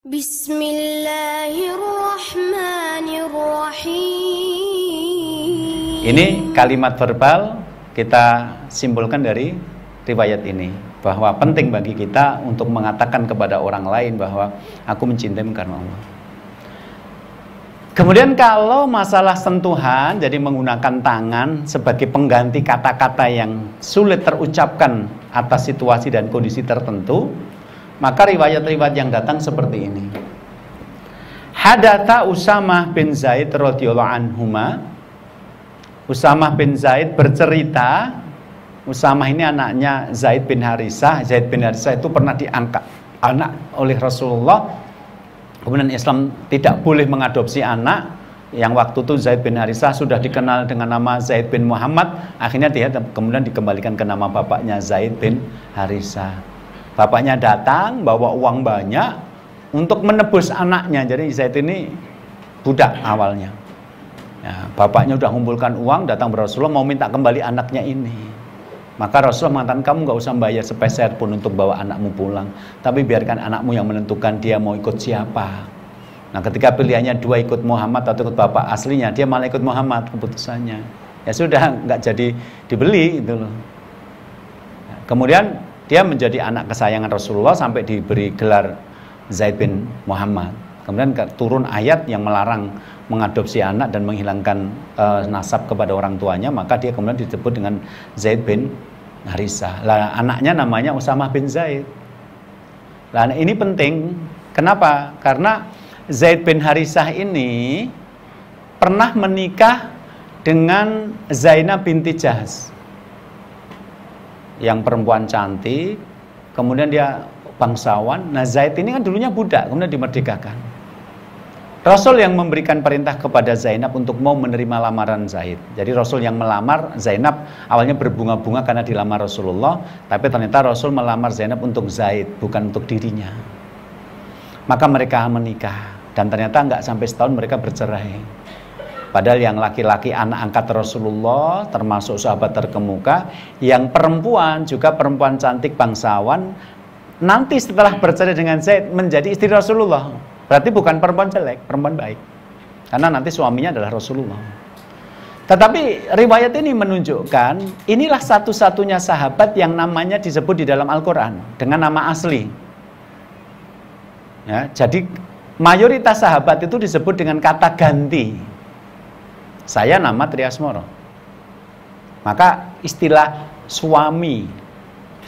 Bismillahirrahmanirrahim. Ini kalimat verbal kita simpulkan dari riwayat ini, bahwa penting bagi kita untuk mengatakan kepada orang lain bahwa aku mencintaimu karena Allah. Kemudian kalau masalah sentuhan, jadi menggunakan tangan sebagai pengganti kata-kata yang sulit terucapkan atas situasi dan kondisi tertentu, maka riwayat-riwayat yang datang seperti ini. Hadatha Usamah bin Zaid radhiyallahu anhuma. Usamah bin Zaid bercerita, Usamah ini anaknya Zaid bin Harisah. Zaid bin Harisah itu pernah diangkat anak oleh Rasulullah. Kemudian Islam tidak boleh mengadopsi anak. Yang waktu itu Zaid bin Harisah sudah dikenal dengan nama Zaid bin Muhammad. Akhirnya dia kemudian dikembalikan ke nama bapaknya, Zaid bin Harisah. Bapaknya datang bawa uang banyak untuk menebus anaknya. Jadi Zaid ini budak awalnya. Ya, bapaknya sudah mengumpulkan uang, datang ke Rasulullah mau minta kembali anaknya ini. Maka Rasulullah mengatakan, kamu nggak usah bayar sepeser pun untuk bawa anakmu pulang, tapi biarkan anakmu yang menentukan dia mau ikut siapa. Nah, ketika pilihannya dua, ikut Muhammad atau ikut bapak aslinya, dia malah ikut Muhammad keputusannya. Ya sudah, nggak jadi dibeli itu loh. Nah, kemudian dia menjadi anak kesayangan Rasulullah sampai diberi gelar Zaid bin Muhammad. Kemudian turun ayat yang melarang mengadopsi anak dan menghilangkan nasab kepada orang tuanya, maka dia kemudian disebut dengan Zaid bin Harisah. Lah, anaknya namanya Usamah bin Zaid. Lah, ini penting. Kenapa? Karena Zaid bin Harisah ini pernah menikah dengan Zainab binti Jahsh, yang perempuan cantik, kemudian dia bangsawan. Nah, Zaid ini kan dulunya budak, kemudian dimerdekakan. Rasul yang memberikan perintah kepada Zainab untuk mau menerima lamaran Zaid. Jadi Rasul yang melamar Zainab awalnya berbunga-bunga karena dilamar Rasulullah, tapi ternyata Rasul melamar Zainab untuk Zaid, bukan untuk dirinya. Maka mereka menikah, dan ternyata nggak sampai setahun mereka bercerai. Padahal yang laki-laki anak angkat Rasulullah, termasuk sahabat terkemuka, yang perempuan juga perempuan cantik bangsawan, nanti setelah bercerai dengan Zaid menjadi istri Rasulullah. Berarti bukan perempuan jelek, perempuan baik. Karena nanti suaminya adalah Rasulullah. Tetapi riwayat ini menunjukkan inilah satu-satunya sahabat yang namanya disebut di dalam Al-Quran dengan nama asli. Ya, jadi mayoritas sahabat itu disebut dengan kata ganti. Saya nama Triasmoro. Maka istilah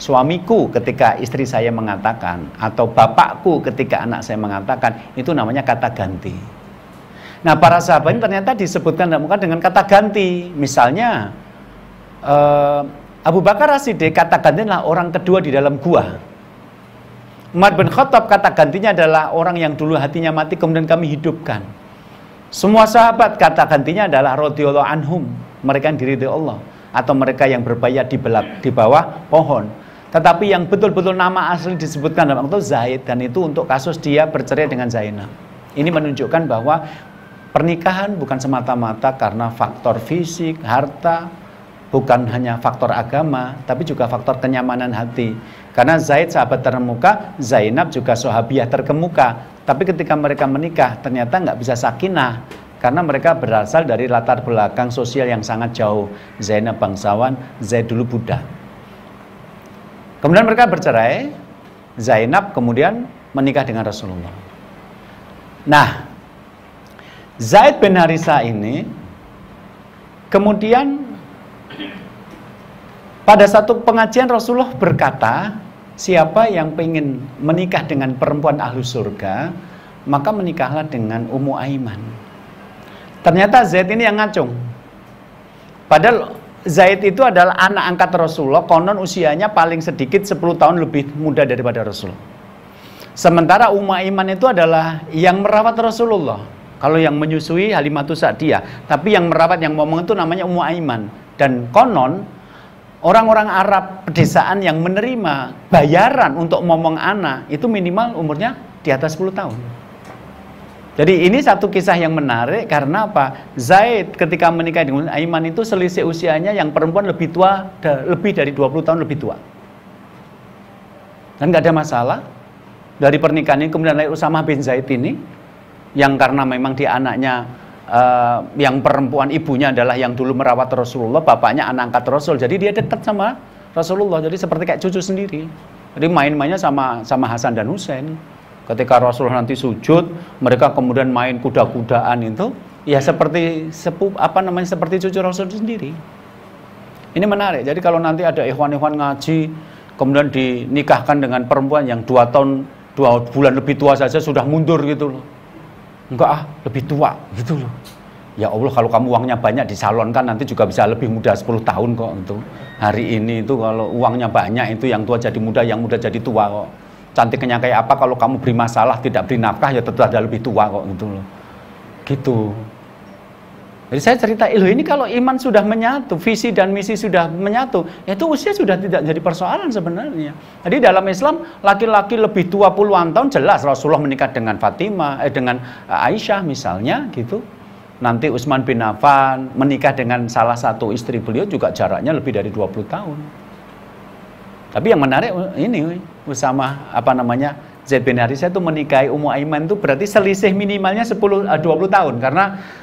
suamiku ketika istri saya mengatakan, atau bapakku ketika anak saya mengatakan, itu namanya kata ganti. Nah, para sahabat ini ternyata disebutkan dalam Al-Quran dengan kata ganti. Misalnya Abu Bakar As-Siddiq kata gantinya adalah orang kedua di dalam gua. Umar bin Khattab kata gantinya adalah orang yang dulu hatinya mati kemudian kami hidupkan. Semua sahabat kata gantinya adalah radhiyallahu anhum, mereka yang diridhoi Allah, atau mereka yang berbayat di bawah pohon. Tetapi yang betul-betul nama asli disebutkan dalam Al-Quran Zaid, dan itu untuk kasus dia bercerai dengan Zainab. Ini menunjukkan bahwa pernikahan bukan semata-mata karena faktor fisik, harta, bukan hanya faktor agama, tapi juga faktor kenyamanan hati. Karena Zaid sahabat terkemuka, Zainab juga sahabiah terkemuka. Tapi ketika mereka menikah, ternyata nggak bisa sakinah, karena mereka berasal dari latar belakang sosial yang sangat jauh. Zainab bangsawan, Zaid dulu budak. Kemudian mereka bercerai, Zainab kemudian menikah dengan Rasulullah. Nah, Zaid bin Harisah ini kemudian pada satu pengajian Rasulullah berkata, siapa yang ingin menikah dengan perempuan ahlu surga, maka menikahlah dengan Ummu Aiman. Ternyata Zaid ini yang ngacung. Padahal Zaid itu adalah anak angkat Rasulullah, konon usianya paling sedikit 10 tahun lebih muda daripada Rasul. Sementara Ummu Aiman itu adalah yang merawat Rasulullah. Kalau yang menyusui Halimatus Sa'diyah, tapi yang merawat, yang ngomong itu namanya Ummu Aiman. Dan konon orang-orang Arab pedesaan yang menerima bayaran untuk ngomong anak itu minimal umurnya di atas 10 tahun. Jadi ini satu kisah yang menarik karena apa? Zaid ketika menikah dengan Aiman itu selisih usianya yang perempuan lebih tua, lebih dari 20 tahun lebih tua. Dan nggak ada masalah. Dari pernikahan ini kemudian lahir Usamah bin Zaid ini, yang karena memang dia anaknya, yang perempuan ibunya adalah yang dulu merawat Rasulullah, bapaknya anak angkat Rasul, jadi dia dekat sama Rasulullah, jadi seperti kayak cucu sendiri. Jadi main-mainnya sama Hasan dan Husain. Ketika Rasulullah nanti sujud, mereka kemudian main kuda-kudaan itu, ya seperti seperti cucu Rasul sendiri. Ini menarik. Jadi kalau nanti ada ikhwan-ikhwan ngaji, kemudian dinikahkan dengan perempuan yang 2 bulan lebih tua saja sudah mundur gitu loh. Enggak lebih tua gitu loh. Ya Allah, kalau kamu uangnya banyak disalonkan nanti juga bisa lebih muda 10 tahun kok itu. Hari ini itu kalau uangnya banyak itu yang tua jadi muda, yang muda jadi tua kok. Cantiknya kayak apa, kalau kamu beri masalah tidak beri nafkah ya tetap ada lebih tua kok gitu loh. Gitu. Jadi saya cerita, ini kalau iman sudah menyatu, visi dan misi sudah menyatu, itu usia sudah tidak jadi persoalan sebenarnya. Jadi dalam Islam, laki-laki lebih tua puluhan tahun, jelas Rasulullah menikah dengan Fatimah, dengan Aisyah misalnya, gitu. Nanti Utsman bin Affan menikah dengan salah satu istri beliau juga jaraknya lebih dari 20 tahun. Tapi yang menarik ini, Usamah Zaid bin Harithah itu menikahi Ummu Aiman itu berarti selisih minimalnya 20 tahun, karena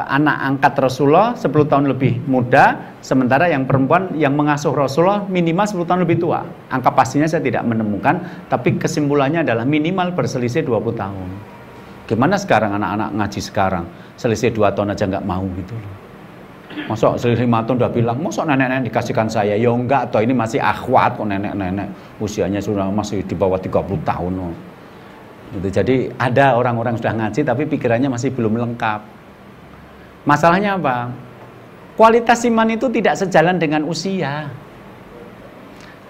anak angkat Rasulullah 10 tahun lebih muda, sementara yang perempuan yang mengasuh Rasulullah minimal 10 tahun lebih tua. Angka pastinya saya tidak menemukan, tapi kesimpulannya adalah minimal berselisih 20 tahun. Gimana sekarang anak-anak ngaji sekarang, selisih 2 tahun aja nggak mau gitu loh. Masuk selisih 5 tahun udah bilang, masuk nenek-nenek dikasihkan saya, ya enggak, atau ini masih akhwat kok, nenek-nenek usianya sudah masih di bawah 30 tahun loh. Gitu. Jadi ada orang-orang sudah ngaji tapi pikirannya masih belum lengkap. Masalahnya apa? Kualitas iman itu tidak sejalan dengan usia.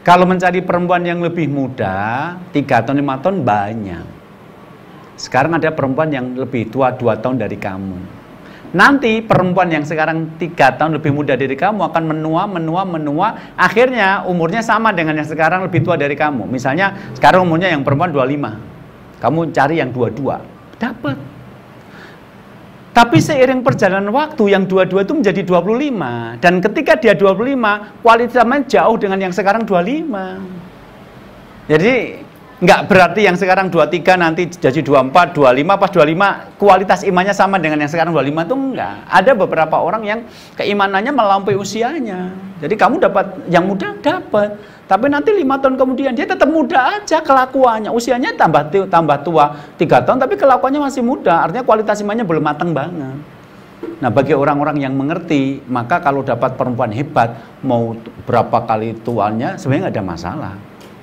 Kalau mencari perempuan yang lebih muda, 3 tahun, 5 tahun banyak. Sekarang ada perempuan yang lebih tua 2 tahun dari kamu. Nanti perempuan yang sekarang 3 tahun lebih muda dari kamu akan menua. Akhirnya umurnya sama dengan yang sekarang lebih tua dari kamu. Misalnya sekarang umurnya yang perempuan 25. Kamu cari yang 22. Dapat. Tapi seiring perjalanan waktu yang 22 itu menjadi 25. Dan ketika dia 25, kualitasnya jauh dengan yang sekarang 25. Jadi nggak berarti yang sekarang 23 nanti jadi 24, 25, pas 25 kualitas imannya sama dengan yang sekarang 25 itu enggak. Ada beberapa orang yang keimanannya melampaui usianya. Jadi kamu dapat yang muda, dapat. Tapi nanti 5 tahun kemudian dia tetap muda aja kelakuannya. Usianya tambah tua 3 tahun tapi kelakuannya masih muda. Artinya kualitas imannya belum matang banget. Nah, bagi orang-orang yang mengerti, maka kalau dapat perempuan hebat, mau berapa kali tuanya sebenarnya nggak ada masalah.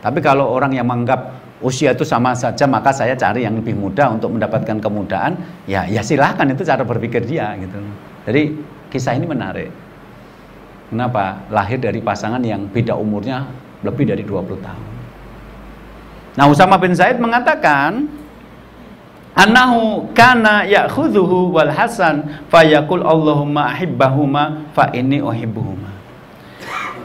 Tapi kalau orang yang menganggap usia itu sama saja, maka saya cari yang lebih muda untuk mendapatkan kemudahan, ya silahkan, itu cara berpikir dia gitu. Jadi kisah ini menarik. Kenapa? Lahir dari pasangan yang beda umurnya lebih dari 20 tahun. Nah, Usamah bin Zaid mengatakan, annahu kana ya'khudhuhu wal Hasan fayaqul Allahumma ahibbahuma fa inni uhibbuhuma.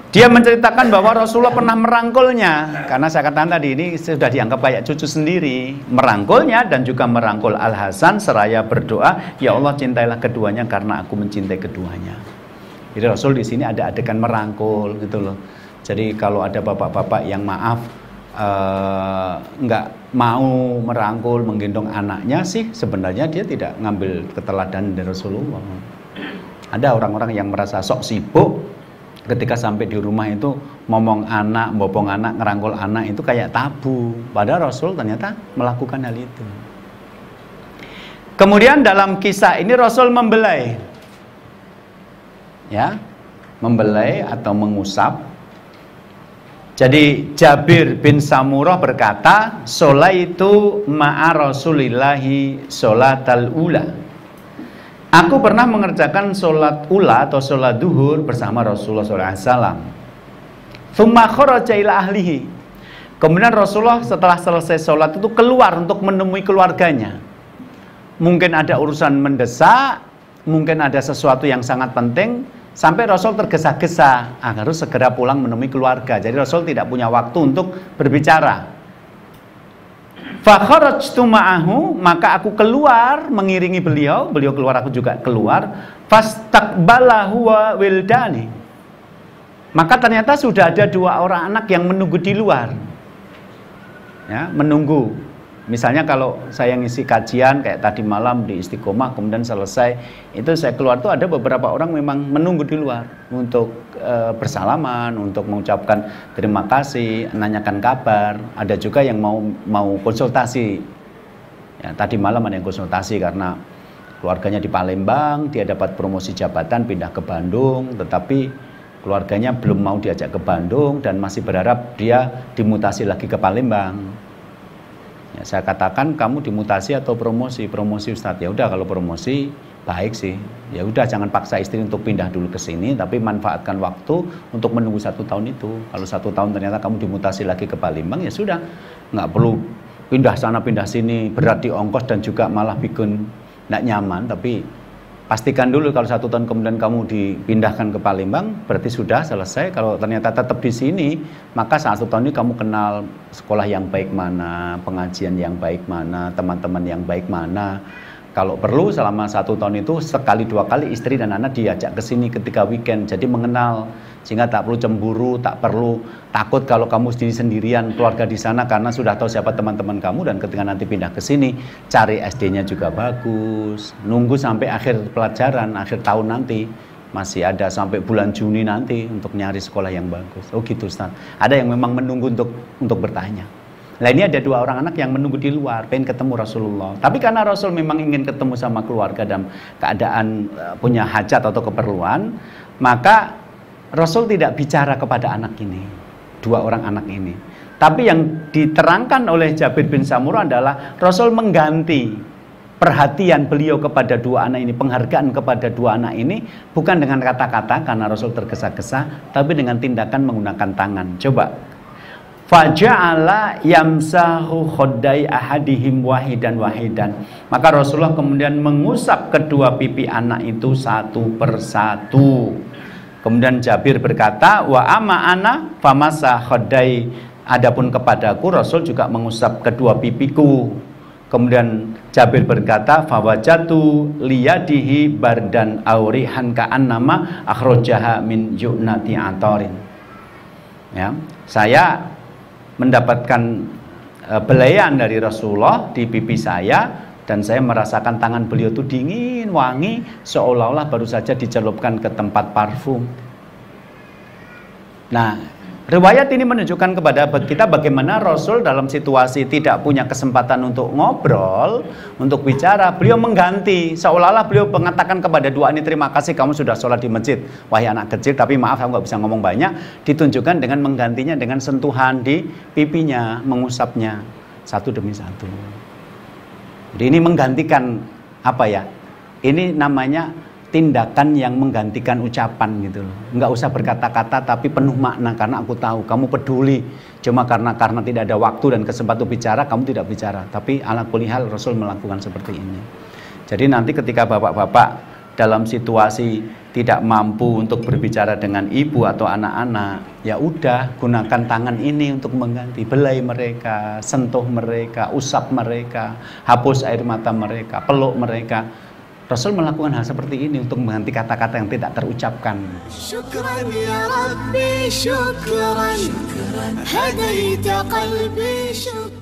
Dia menceritakan bahwa Rasulullah pernah merangkulnya, karena saya katakan tadi ini sudah dianggap kayak cucu sendiri, merangkulnya dan juga merangkul Al Hasan seraya berdoa, ya Allah cintailah keduanya karena aku mencintai keduanya. Jadi Rasul di sini ada adegan merangkul gitu loh. Jadi kalau ada bapak-bapak yang nggak mau merangkul, menggendong anaknya sih, sebenarnya dia tidak ngambil keteladanan dari Rasulullah. Ada orang-orang yang merasa sok sibuk, ketika sampai di rumah itu ngomong anak, bopong anak, ngerangkul anak itu kayak tabu. Padahal Rasul ternyata melakukan hal itu. Kemudian dalam kisah ini Rasul membelai, ya, membelai atau mengusap. Jadi Jabir bin Samurah berkata, "Sholaitu ma'a Rasulillahi sholatal ula." Aku pernah mengerjakan sholat ula atau sholat duhur bersama Rasulullah SAW. Tsumma kharaja ila ahlihi. Kemudian Rasulullah setelah selesai sholat itu keluar untuk menemui keluarganya. Mungkin ada urusan mendesak, mungkin ada sesuatu yang sangat penting, sampai Rasul tergesa-gesa, harus segera pulang menemui keluarga. Jadi Rasul tidak punya waktu untuk berbicara. Fa kharajtu ma'ahu, maka aku keluar mengiringi beliau keluar, aku juga keluar. Fastaqbalahu wa wildani. Maka ternyata sudah ada 2 orang anak yang menunggu di luar. Ya, menunggu. Misalnya kalau saya ngisi kajian kayak tadi malam di Istiqomah kemudian selesai, itu saya keluar tuh ada beberapa orang memang menunggu di luar untuk bersalaman, untuk mengucapkan terima kasih, nanyakan kabar. Ada juga yang mau konsultasi. Ya, tadi malam ada yang konsultasi karena keluarganya di Palembang, dia dapat promosi jabatan pindah ke Bandung, tetapi keluarganya belum mau diajak ke Bandung dan masih berharap dia dimutasi lagi ke Palembang. Ya, saya katakan kamu dimutasi atau promosi Ustadz. Ya udah kalau promosi baik sih. Ya udah jangan paksa istri untuk pindah dulu ke sini, tapi manfaatkan waktu untuk menunggu 1 tahun itu. Kalau 1 tahun ternyata kamu dimutasi lagi ke Palembang, ya sudah, nggak perlu pindah sana pindah sini, berat di ongkos dan juga malah bikin nggak nyaman. Tapi pastikan dulu kalau 1 tahun kemudian kamu dipindahkan ke Palembang, berarti sudah selesai. Kalau ternyata tetap di sini, maka 1 tahun ini kamu kenal sekolah yang baik mana, pengajian yang baik mana, teman-teman yang baik mana. Kalau perlu selama 1 tahun itu sekali 2 kali istri dan anak diajak ke sini ketika weekend, jadi mengenal, sehingga tak perlu cemburu, tak perlu takut kalau kamu sendirian keluarga di sana karena sudah tahu siapa teman-teman kamu. Dan ketika nanti pindah ke sini, cari SD-nya juga bagus, nunggu sampai akhir pelajaran, akhir tahun nanti, masih ada sampai bulan Juni nanti untuk nyari sekolah yang bagus. Oh gitu Ustaz. Ada yang memang menunggu untuk bertanya. Nah ini ada 2 orang anak yang menunggu di luar, pengen ketemu Rasulullah. Tapi karena Rasul memang ingin ketemu sama keluarga dalam keadaan punya hajat atau keperluan, maka Rasul tidak bicara kepada anak ini, 2 orang anak ini. Tapi yang diterangkan oleh Jabir bin Samurah adalah Rasul mengganti perhatian beliau kepada 2 anak ini, penghargaan kepada 2 anak ini, bukan dengan kata-kata karena Rasul tergesa-gesa, tapi dengan tindakan menggunakan tangan. Coba. Faja'ala yamsahu khoddai ahadihim wahidan. Maka Rasulullah kemudian mengusap kedua pipi anak itu satu persatu. Kemudian Jabir berkata, wa ama ana famasa khoddai. Adapun kepadaku Rasul juga mengusap kedua pipiku. Kemudian Jabir berkata, fawajatu liyadihi bardan aurihan ka'annama akhrojaha min ju'nati atarin. Ya, saya mendapatkan belayan dari Rasulullah di pipi saya, dan saya merasakan tangan beliau itu dingin, wangi, seolah-olah baru saja dicelupkan ke tempat parfum. Nah, riwayat ini menunjukkan kepada kita bagaimana Rasul dalam situasi tidak punya kesempatan untuk ngobrol, untuk bicara, beliau mengganti, seolah-olah beliau mengatakan kepada 2 ini, terima kasih kamu sudah sholat di masjid, wahai anak kecil, tapi maaf aku nggak bisa ngomong banyak. Ditunjukkan dengan menggantinya dengan sentuhan di pipinya, mengusapnya satu demi satu. Jadi ini menggantikan apa ya? Ini namanya tindakan yang menggantikan ucapan gitu loh. Nggak usah berkata-kata tapi penuh makna, karena aku tahu kamu peduli. Cuma karena tidak ada waktu dan kesempatan bicara, kamu tidak bicara. Tapi ala kulli hal Rasul melakukan seperti ini. Jadi nanti ketika bapak-bapak dalam situasi tidak mampu untuk berbicara dengan ibu atau anak-anak, ya udah gunakan tangan ini untuk mengganti, belai mereka, sentuh mereka, usap mereka, hapus air mata mereka, peluk mereka. Rasul melakukan hal seperti ini untuk mengganti kata-kata yang tidak terucapkan. Syukran ya Rabbi, syukran, hadaita qalbi, syukran.